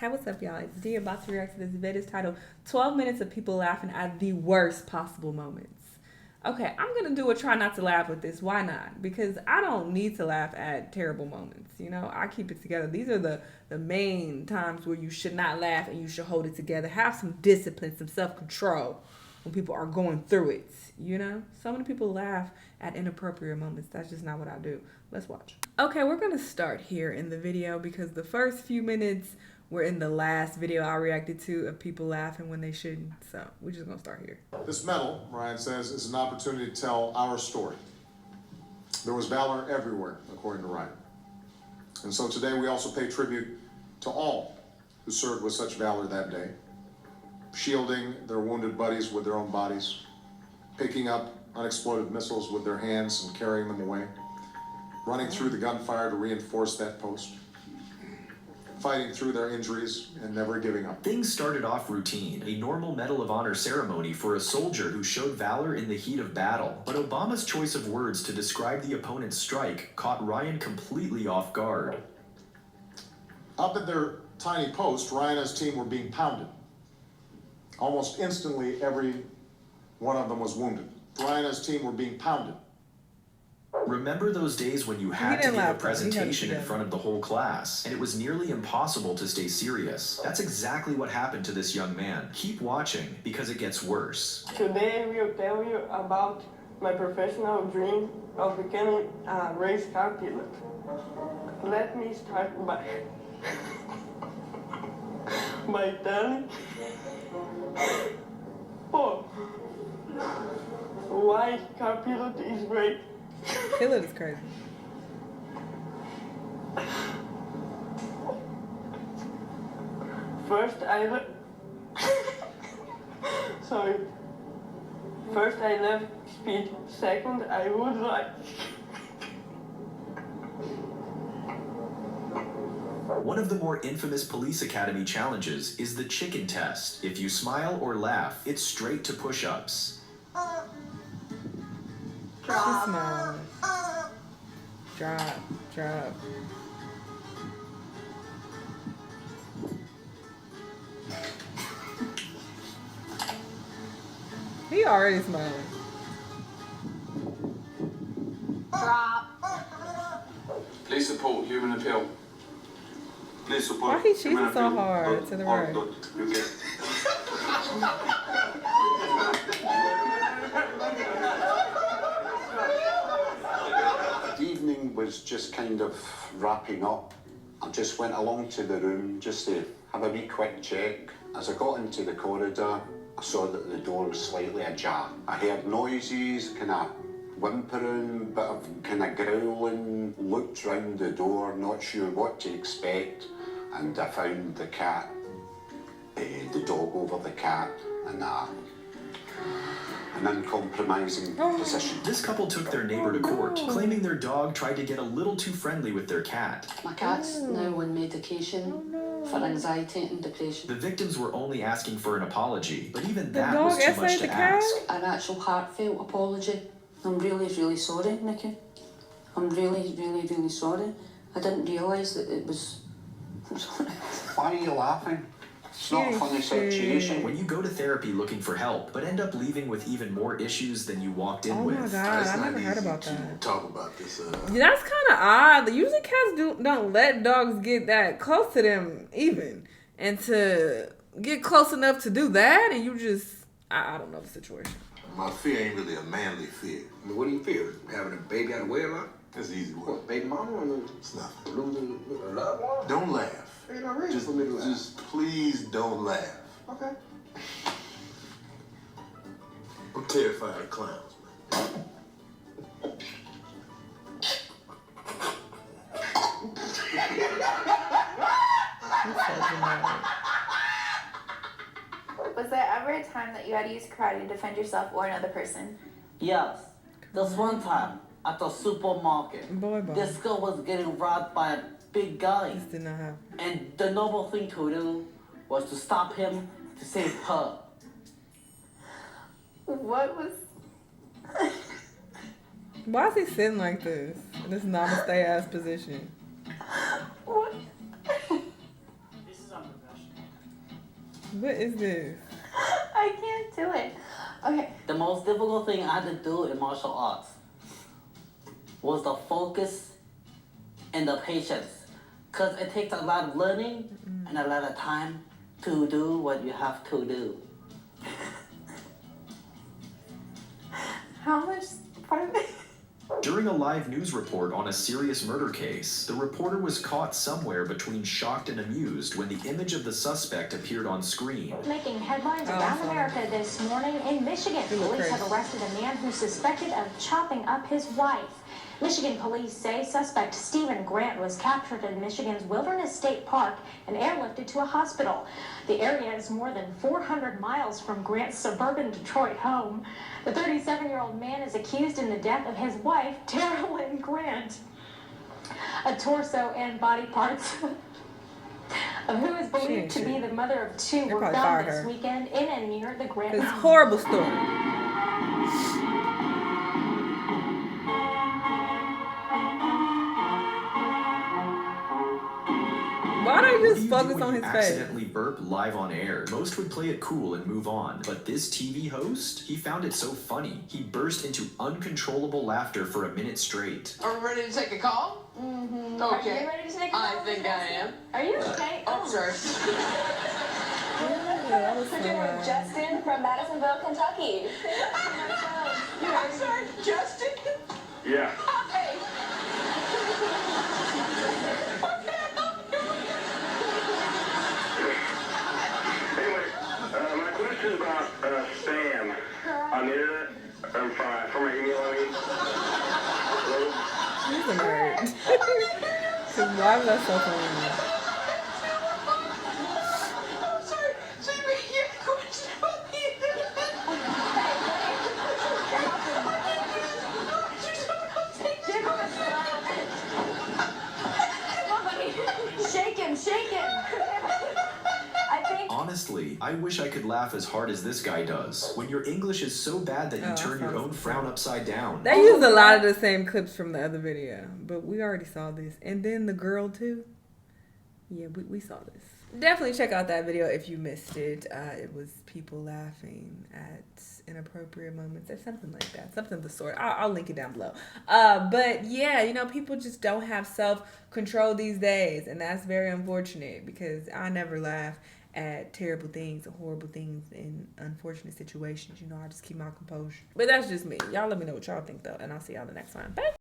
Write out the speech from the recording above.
Hey, what's up, y'all? It's D about to react to this video titled 12 Minutes of People Laughing at the Worst Possible Moments. Okay, I'm going to do a try not to laugh with this. Why not? Because I don't need to laugh at terrible moments. You know, I keep it together. These are the main times where you should not laugh and you should hold it together. Have some discipline, some self-control when people are going through it. You know, so many people laugh at inappropriate moments. That's just not what I do. Let's watch. Okay, we're going to start here in the video because the first few minutes were in the last video I reacted to of people laughing when they shouldn't. So we're just gonna start here. This medal, Ryan says, is an opportunity to tell our story. There was valor everywhere, according to Ryan. And so today we also pay tribute to all who served with such valor that day, shielding their wounded buddies with their own bodies, picking up unexploded missiles with their hands and carrying them away, running through the gunfire to reinforce that post, fighting through their injuries and never giving up. Things started off routine, a normal Medal of Honor ceremony for a soldier who showed valor in the heat of battle. But Obama's choice of words to describe the opponent's strike caught Ryan completely off guard. Up at their tiny post, Ryan and his team were being pounded. Almost instantly, every one of them was wounded. Ryan and his team were being pounded. Remember those days when you had to give a presentation in front of the whole class, and it was nearly impossible to stay serious? That's exactly what happened to this young man. Keep watching, because it gets worse. Today I will tell you about my professional dream of becoming a race car pilot. Let me start by telling why car pilot is great. Pilot is crazy. First I love speed. Second, I would like. One of the more infamous police academy challenges is the chicken test. If you smile or laugh, it's straight to push-ups. Just smile. Drop. He already smiling. Drop. Please support human appeal. Please support. Why he cheating so hard to the right? The evening was just kind of wrapping up. I just went along to the room just to have a wee quick check. As I got into the corridor, I saw that the door was slightly ajar. I heard noises, kind of whimpering, bit of kind of growling, looked round the door, not sure what to expect, and I found the cat, the dog over the cat, and an uncompromising position. This couple took their neighbor to court, claiming their dog tried to get a little too friendly with their cat. My cat's now on medication for anxiety and depression. The victims were only asking for an apology, but even that was too much to ask. An actual heartfelt apology. I'm really, really sorry, Nikki. I'm really, really, really sorry. I didn't realise that it was... I'm sorry. Why are you laughing? It's not a funny situation. When you go to therapy looking for help, but end up leaving with even more issues than you walked in with. Oh my God, I never heard about that. Talk about this. Yeah, that's kind of odd. Usually cats don't let dogs get that close to them even. And to get close enough to do that, and you just, I don't know the situation. My fear ain't really a manly fear. I mean, what do you fear? Having a baby out of wedlock? That's easy work. What, baby mama? Or It's nothing. losing a loved one? Don't laugh. Ain't no reason for me to laugh. Just please don't laugh. Okay. I'm terrified of clowns, man. Was there ever a time that you had to use karate to defend yourself or another person? Yes. This one time at the supermarket, Boy. this girl was getting robbed by a big guy. This did not happen. And the noble thing to do was to stop him to save her. What was... Why is he sitting like this? In this namaste ass position. What? This is unprofessional. What is this? I can't do it. Okay. The most difficult thing I had to do in martial arts was the focus and the patience. Because it takes a lot of learning and a lot of time to do what you have to do. How much? Pardon me? During a live news report on a serious murder case, the reporter was caught somewhere between shocked and amused when the image of the suspect appeared on screen. Making headlines around America this morning in Michigan. Police have arrested a man who's suspected of chopping up his wife. Michigan police say suspect Stephen Grant was captured in Michigan's Wilderness State Park and airlifted to a hospital. The area is more than 400 miles from Grant's suburban Detroit home. The 37-year-old man is accused in the death of his wife, Tara Lynn Grant. A torso and body parts of who is believed to be the mother of two were found this weekend in and near the Grant home. It's a horrible story. Why don't you just focus on his face? Accidentally burp live on air. Most would play it cool and move on, but this TV host, he found it so funny. He burst into uncontrollable laughter for a minute straight. Are we ready to take a call? Mm-hmm. Okay. Are you ready to take a call? I think I am. Are you okay? Oh, sorry. We're Justin from Madisonville, Kentucky. I'm sorry, Justin? Yeah. Hey. Anyway, my question is about spam on the internet. From my email, I mean. He's a nerd. Cause why was that so funny? I'm sorry. So you made your question about the Shake him, shake him. Honestly, I wish I could laugh as hard as this guy does. When your English is so bad that you turn your own frown upside down. They used a lot of the same clips from the other video, but we already saw this. And then the girl too. Yeah, we saw this. Definitely check out that video if you missed it. It was people laughing at inappropriate moments or something like that. Something of the sort. I'll link it down below. But yeah, you know, people just don't have self-control these days. And that's very unfortunate because I never laugh at terrible things and horrible things in unfortunate situations. You know, I just keep my composure. But that's just me. Y'all let me know what y'all think though. And I'll see y'all in the next one. Bye.